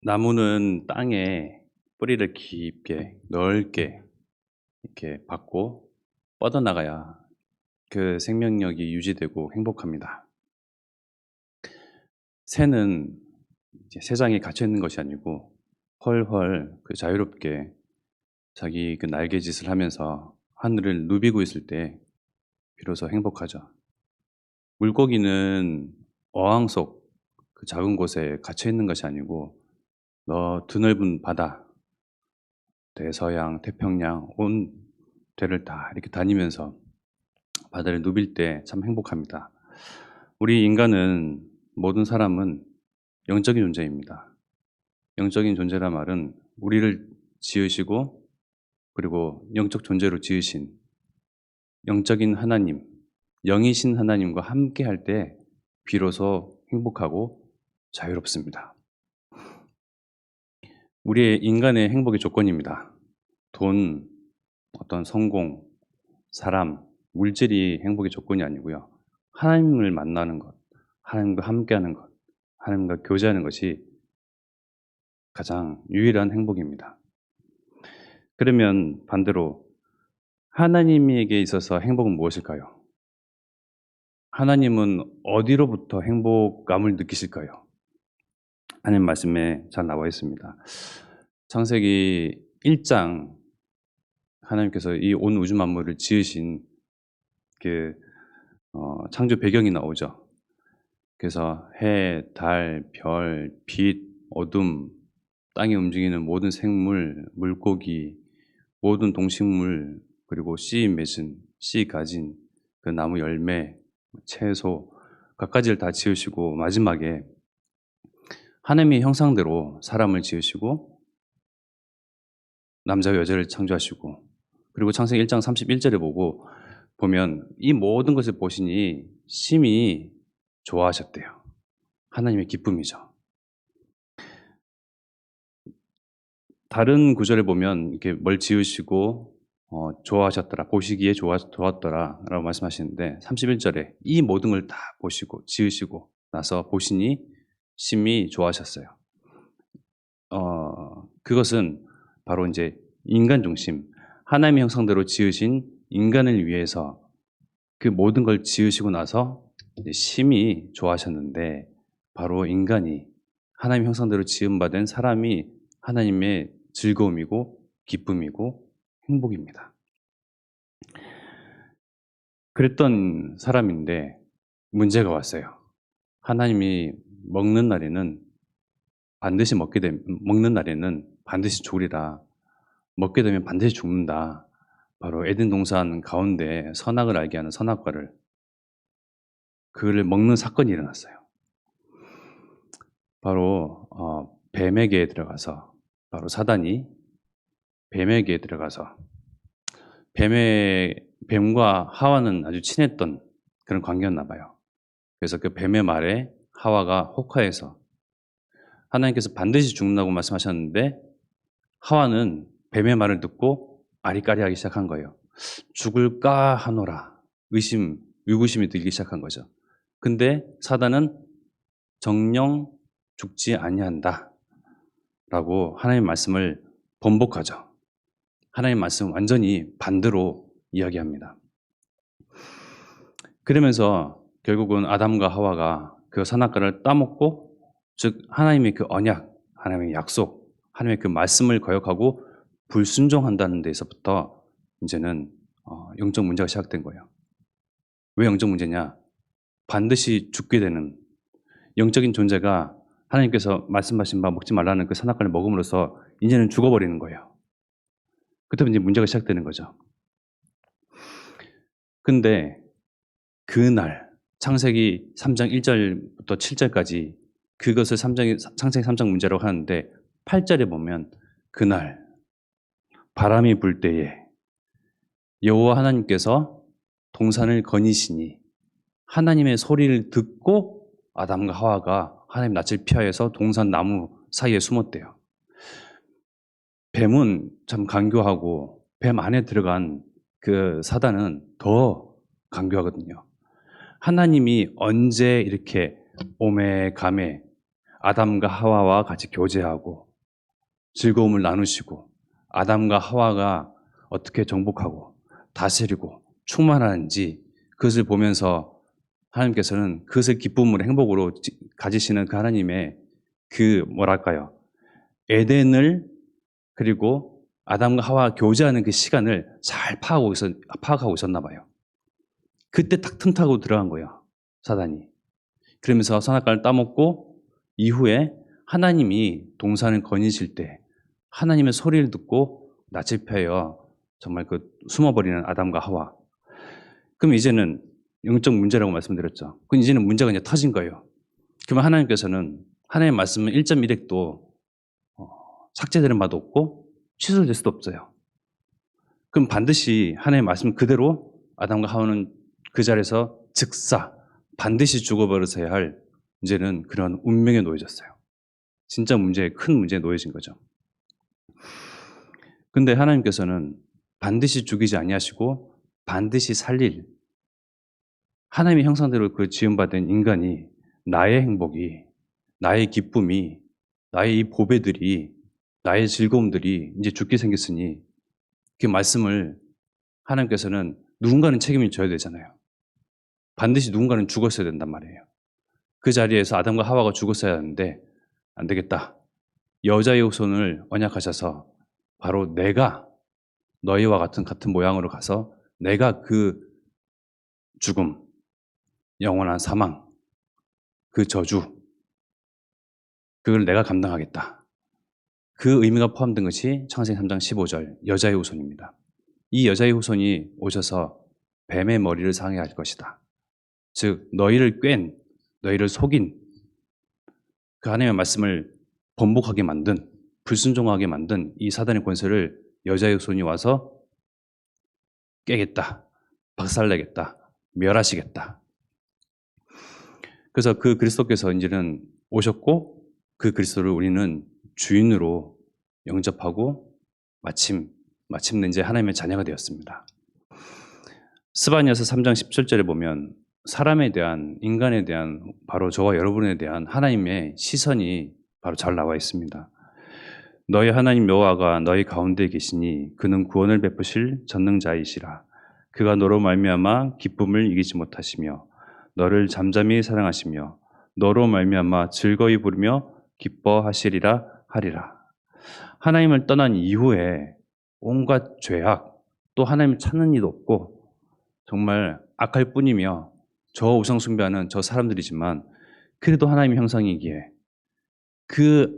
나무는 땅에 뿌리를 깊게 넓게 이렇게 받고 뻗어나가야 그 생명력이 유지되고 행복합니다. 새는 이제 새장에 갇혀 있는 것이 아니고 헐헐 그 자유롭게 자기 그 날개짓을 하면서 하늘을 누비고 있을 때 비로소 행복하죠. 물고기는 어항 속 그 작은 곳에 갇혀 있는 것이 아니고 너 드넓은 바다, 대서양, 태평양 온 대를 다 이렇게 다니면서 바다를 누빌 때 참 행복합니다. 우리 인간은 모든 사람은 영적인 존재입니다. 영적인 존재란 말은 우리를 지으시고 그리고 영적 존재로 지으신 영적인 하나님, 영이신 하나님과 함께 할 때 비로소 행복하고 자유롭습니다. 우리의 인간의 행복의 조건입니다. 돈, 어떤 성공, 사람, 물질이 행복의 조건이 아니고요. 하나님을 만나는 것, 하나님과 함께하는 것, 하나님과 교제하는 것이 가장 유일한 행복입니다. 그러면 반대로 하나님에게 있어서 행복은 무엇일까요? 하나님은 어디로부터 행복감을 느끼실까요? 하나님 말씀에 잘 나와 있습니다. 창세기 1장 하나님께서 이 온 우주 만물을 지으신 그 창조 배경이 나오죠. 그래서 해, 달, 별, 빛, 어둠, 땅에 움직이는 모든 생물, 물고기, 모든 동식물, 그리고 씨 맺은, 씨 가진 그 나무 열매, 채소, 갖가지를 다 지으시고 마지막에 하나님의 형상대로 사람을 지으시고 남자와 여자를 창조하시고 그리고 창세기 1장 31절에 보면 이 모든 것을 보시니 심히 좋아하셨대요. 하나님의 기쁨이죠. 다른 구절에 보면 이렇게 뭘 지으시고 좋아하셨더라, 보시기에 좋았더라 라고 말씀하시는데 31절에 이 모든 걸 다 보시고 지으시고 나서 보시니 심히 좋아하셨어요. 그것은 바로 이제 인간 중심, 하나님의 형상대로 지으신 인간을 위해서 그 모든 걸 지으시고 나서 심히 좋아하셨는데 바로 인간이 하나님 형상대로 지음받은 사람이 하나님의 즐거움이고 기쁨이고 행복입니다. 그랬던 사람인데 문제가 왔어요. 하나님이 먹는 날에는 반드시 죽으리라. 먹게 되면 반드시 죽는다. 바로 에덴 동산 가운데 선악을 알게 하는 선악과를 그를 먹는 사건이 일어났어요. 바로 뱀에게 들어가서 바로 사단이 뱀에게 들어가서 뱀과 하와는 아주 친했던 그런 관계였나 봐요. 그래서 그 뱀의 말에 하와가 혹하해서 하나님께서 반드시 죽는다고 말씀하셨는데 하와는 뱀의 말을 듣고 아리까리하기 시작한 거예요. 죽을까 하노라. 의구심이 들기 시작한 거죠. 근데 사단은 정녕 죽지 아니한다 라고 하나님의 말씀을 번복하죠. 하나님의 말씀 완전히 반대로 이야기합니다. 그러면서 결국은 아담과 하와가 그 선악과를 따먹고 즉 하나님의 그 언약, 하나님의 약속, 하나님의 그 말씀을 거역하고 불순종한다는 데서부터 이제는 영적 문제가 시작된 거예요. 왜 영적 문제냐? 반드시 죽게 되는 영적인 존재가 하나님께서 말씀하신 바 먹지 말라는 그 선악과를 먹음으로써 이제는 죽어버리는 거예요. 그때부터 이제 문제가 시작되는 거죠. 근데 그날 창세기 3장 1절부터 7절까지 그것을 창세기 3장 문제라고 하는데 8절에 보면 그날 바람이 불 때에 여호와 하나님께서 동산을 거니시니 하나님의 소리를 듣고 아담과 하와가 하나님 낯을 피하여서 동산 나무 사이에 숨었대요. 뱀은 참 간교하고 뱀 안에 들어간 그 사단은 더 간교하거든요. 하나님이 언제 이렇게 오메 가메 아담과 하와와 같이 교제하고 즐거움을 나누시고 아담과 하와가 어떻게 정복하고 다스리고 충만하는지 그것을 보면서 하나님께서는 그것을 기쁨으로 행복으로 가지시는 그 하나님의 그 뭐랄까요? 에덴을 그리고 아담과 하와 교제하는 그 시간을 잘 파악하고 있었나 봐요. 그때 딱 틈타고 들어간 거예요. 사단이. 그러면서 선악과를 따먹고 이후에 하나님이 동산을 거니실 때 하나님의 소리를 듣고 낯을 펴여 정말 그 숨어버리는 아담과 하와. 그럼 이제는 영적 문제라고 말씀드렸죠. 그럼 이제는 문제가 이제 터진 거예요. 그러면 하나님께서는 하나님의 말씀은 1.1핵도 삭제되는 바도 없고 취소될 수도 없어요. 그럼 반드시 하나님의 말씀 그대로 아담과 하와는 그 자리에서 즉사 반드시 죽어버려야 할 이제는 그런 운명에 놓여졌어요. 진짜 큰 문제에 놓여진 거죠. 근데 하나님께서는 반드시 죽이지 아니하시고 반드시 살릴 하나님의 형상대로 그 지음받은 인간이 나의 행복이 나의 기쁨이 나의 이 보배들이 나의 즐거움들이 이제 죽게 생겼으니 그 말씀을 하나님께서는 누군가는 책임을 져야 되잖아요. 반드시 누군가는 죽었어야 된단 말이에요. 그 자리에서 아담과 하와가 죽었어야 하는데 안 되겠다. 여자의 후손을 언약하셔서 바로 내가 너희와 같은 모양으로 가서 내가 그 죽음, 영원한 사망, 그 저주, 그걸 내가 감당하겠다. 그 의미가 포함된 것이 창세기 3장 15절 여자의 후손입니다. 이 여자의 후손이 오셔서 뱀의 머리를 상해할 것이다. 즉 너희를 꽹, 너희를 속인 그 하나님의 말씀을 번복하게 만든 불순종하게 만든 이 사단의 권세를 여자의 후손이 와서 깨겠다. 박살내겠다. 멸하시겠다. 그래서 그 그리스도께서 이제는 오셨고 그 그리스도를 우리는 주인으로 영접하고 마침내 이제 하나님의 자녀가 되었습니다. 스바냐서 3장 17절에 보면 사람에 대한 인간에 대한 바로 저와 여러분에 대한 하나님의 시선이 바로 잘 나와 있습니다. 너희 하나님 여호와가 너희 가운데 계시니 그는 구원을 베푸실 전능자이시라. 그가 너로 말미암아 기쁨을 이기지 못하시며 너를 잠잠히 사랑하시며 너로 말미암아 즐거이 부르며 기뻐하시리라 하리라. 하나님을 떠난 이후에 온갖 죄악 또 하나님을 찾는 일도 없고 정말 악할 뿐이며 저 우상 숭배하는 저 사람들이지만 그래도 하나님의 형상이기에 그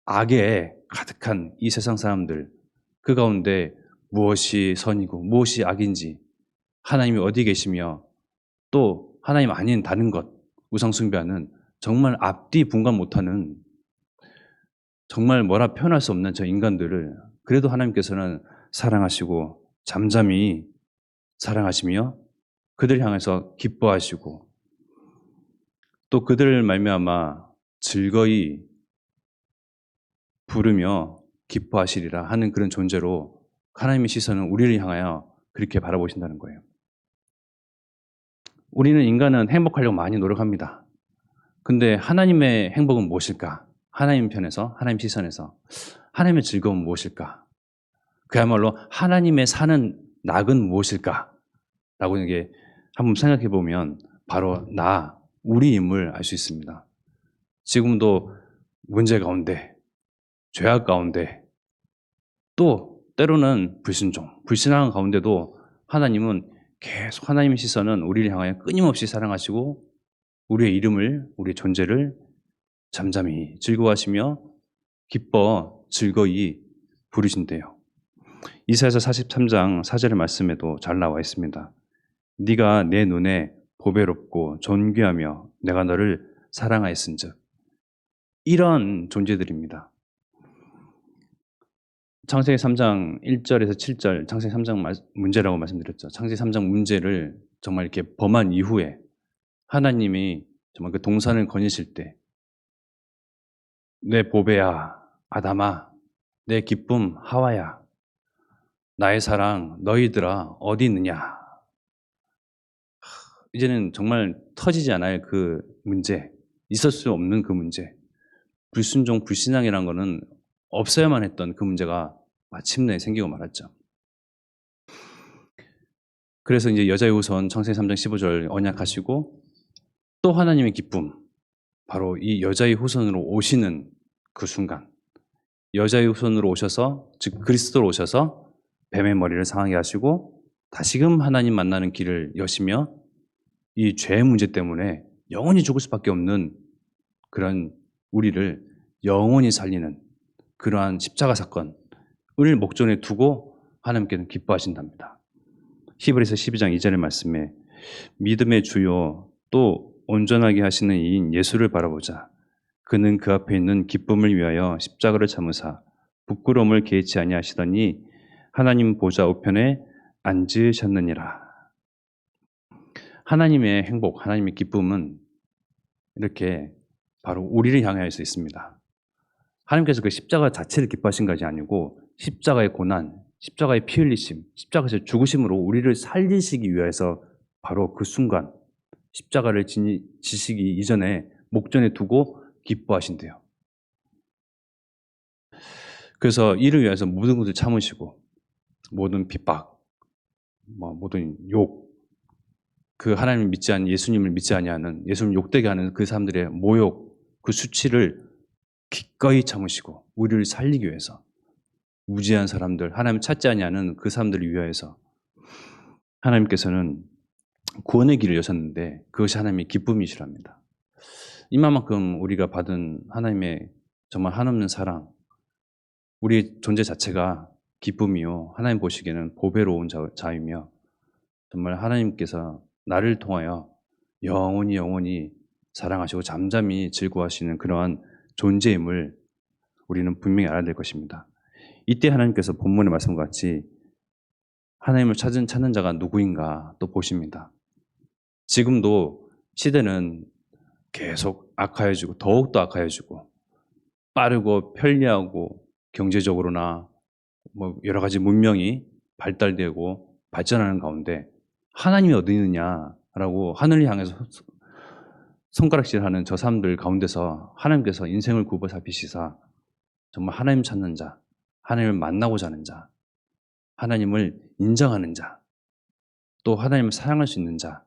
악에 가득한 이 세상 사람들 그 가운데 무엇이 선이고 무엇이 악인지 하나님이 어디 계시며 또 하나님 아닌 다른 것 우상 숭배하는 정말 앞뒤 분간 못하는 정말 뭐라 표현할 수 없는 저 인간들을 그래도 하나님께서는 사랑하시고 잠잠히 사랑하시며 그들 향해서 기뻐하시고 또 그들을 말미암아 즐거이 부르며 기뻐하시리라 하는 그런 존재로 하나님의 시선은 우리를 향하여 그렇게 바라보신다는 거예요. 우리는 인간은 행복하려고 많이 노력합니다. 근데 하나님의 행복은 무엇일까? 하나님 편에서, 하나님 시선에서 하나님의 즐거움은 무엇일까? 그야말로 하나님의 사는 낙은 무엇일까? 라고 이게 한번 생각해 보면 바로 우리임을 알 수 있습니다. 지금도 문제 가운데, 죄악 가운데, 또 때로는 불순종, 불신앙 가운데도 하나님은 계속 하나님의 시선은 우리를 향하여 끊임없이 사랑하시고 우리의 이름을, 우리의 존재를 잠잠히 즐거워하시며 기뻐 즐거이 부르신대요. 이사야서 43장 4절의 말씀에도 잘 나와 있습니다. 네가 내 눈에 보배롭고 존귀하며 내가 너를 사랑하였은즉 이런 존재들입니다. 창세기 3장 1절에서 7절 창세기 3장 문제라고 말씀드렸죠. 창세기 3장 문제를 정말 이렇게 범한 이후에 하나님이 정말 그 동산을 거니실 때 내 보배야 아담아 내 기쁨 하와야 나의 사랑 너희들아 어디 있느냐. 이제는 정말 터지지 않아요. 그 문제 있을 수 없는 그 문제 불순종, 불신앙이라는 거는 없어야만 했던 그 문제가 마침내 생기고 말았죠. 그래서 이제 여자의 후손 창세기 3장 15절 언약하시고 또 하나님의 기쁨, 바로 이 여자의 후손으로 오시는 그 순간, 여자의 후손으로 오셔서, 즉 그리스도로 오셔서 뱀의 머리를 상하게 하시고 다시금 하나님 만나는 길을 여시며 이 죄의 문제 때문에 영원히 죽을 수밖에 없는 그런 우리를 영원히 살리는 그러한 십자가 사건을 목전에 두고 하나님께는 기뻐하신답니다. 히브리서 12장 2절의 말씀에 믿음의 주요 또 온전하게 하시는 이인 예수를 바라보자. 그는 그 앞에 있는 기쁨을 위하여 십자가를 참으사 부끄러움을 개의치 아니하시더니 하나님 보좌 우편에 앉으셨느니라. 하나님의 행복, 하나님의 기쁨은 이렇게 바로 우리를 향하여 있습니다. 하나님께서 그 십자가 자체를 기뻐하신 것이 아니고 십자가의 고난, 십자가의 피 흘리심, 십자가에서 죽으심으로 우리를 살리시기 위해서 바로 그 순간 십자가를 지시기 이전에 목전에 두고 기뻐하신대요. 그래서 이를 위해서 모든 것을 참으시고 모든 핍박, 모든 욕, 그 하나님을 믿지 않는 예수님을 믿지 아니하는 예수님을 욕되게 하는 그 사람들의 모욕, 그 수치를 기꺼이 참으시고 우리를 살리기 위해서 무지한 사람들, 하나님을 찾지 아니하는 그 사람들을 위하여서 하나님께서는 구원의 길을 여셨는데 그것이 하나님의 기쁨이시랍니다. 이만큼 우리가 받은 하나님의 정말 한없는 사랑, 우리의 존재 자체가 기쁨이요 하나님 보시기에는 보배로운 자이며 정말 하나님께서 나를 통하여 영원히 사랑하시고 잠잠히 즐거워하시는 그러한 존재임을 우리는 분명히 알아야 될 것입니다. 이때 하나님께서 본문의 말씀과 같이 하나님을 찾는 자가 누구인가 또 보십니다. 지금도 시대는 계속 악화해지고 더욱더 악화해지고 빠르고 편리하고 경제적으로나 여러 가지 문명이 발달되고 발전하는 가운데 하나님이 어디 있느냐라고 하늘을 향해서 손가락질하는 저 사람들 가운데서 하나님께서 인생을 굽어 살피시사 정말 하나님 찾는 자, 하나님을 만나고자 하는 자, 하나님을 인정하는 자, 또 하나님을 사랑할 수 있는 자,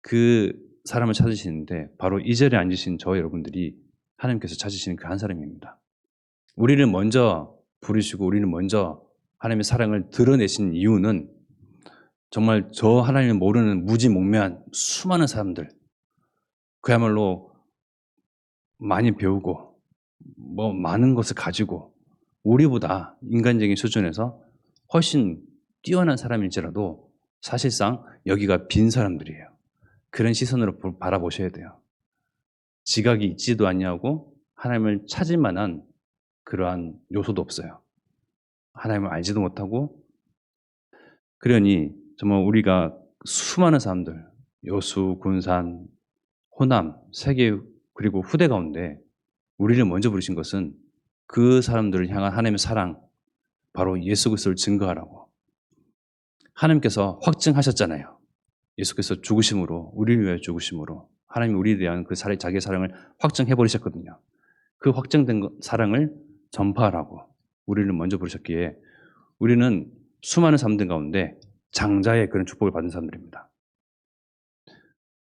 그 사람을 찾으시는데 바로 이 자리에 앉으신 저 여러분들이 하나님께서 찾으시는 그 한 사람입니다. 우리를 먼저 부르시고 우리는 먼저 하나님의 사랑을 드러내신 이유는 정말 저 하나님을 모르는 무지몽매한 수많은 사람들, 그야말로 많이 배우고 많은 것을 가지고 우리보다 인간적인 수준에서 훨씬 뛰어난 사람일지라도 사실상 여기가 빈 사람들이에요. 그런 시선으로 바라보셔야 돼요. 지각이 있지도 아니하고 하나님을 찾을 만한 그러한 요소도 없어요. 하나님을 알지도 못하고, 그러니 정말 우리가 수많은 사람들, 여수, 군산, 호남, 세계 그리고 후대 가운데 우리를 먼저 부르신 것은 그 사람들을 향한 하나님의 사랑, 바로 예수 그리스도를 증거하라고. 하나님께서 확증하셨잖아요. 예수께서 죽으심으로, 우리를 위하여 죽으심으로 하나님이 우리에 대한 그 자기의 사랑을 확증해 버리셨거든요. 그 확정된 사랑을 전파하라고 우리를 먼저 부르셨기에 우리는 수많은 사람들 가운데 장자의 그런 축복을 받은 사람들입니다.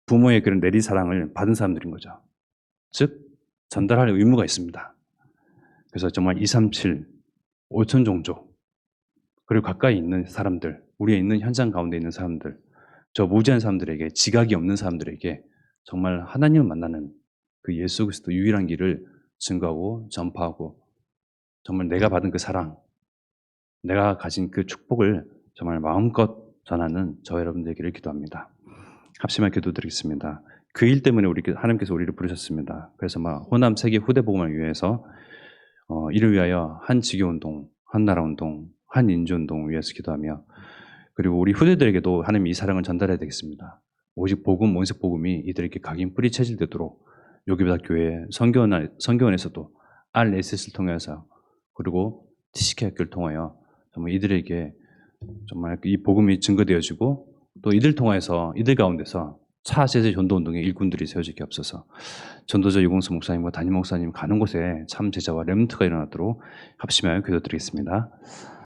부모의 그런 내리 사랑을 받은 사람들인 거죠. 즉 전달할 의무가 있습니다. 그래서 정말 237, 5천 종족, 그리고 가까이 있는 사람들, 우리에 있는 현장 가운데 있는 사람들, 저 무지한 사람들에게, 지각이 없는 사람들에게 정말 하나님을 만나는 그 예수 그리스도 유일한 길을 증거하고 전파하고 정말 내가 받은 그 사랑, 내가 가진 그 축복을 정말 마음껏 전하는 저 여러분 되기를 기도합니다. 합심하여 기도드리겠습니다. 그 일 때문에 하나님께서 우리를 부르셨습니다. 그래서 호남 세계 후대 복음을 위해서 이를 위하여 한 지교운동, 한 나라운동, 한 인주운동을 위해서 기도하며, 그리고 우리 후대들에게도 하나님이 이 사랑을 전달해야 되겠습니다. 오직 복음, 원색 복음이 이들에게 각인 뿌리 체질되도록 요기바다교회 선교원에서도 RSS를 통해서 그리고 TCK 학교를 통하여 정말 이들에게 정말 이 복음이 증거되어지고 또 이들 통해서 이들 가운데서 차세대 전도 운동의 일꾼들이 세워질 게 없어서 전도자 유공수 목사님과 담임 목사님 가는 곳에 참 제자와 렘넌트가 일어나도록 합심하여 기도드리겠습니다.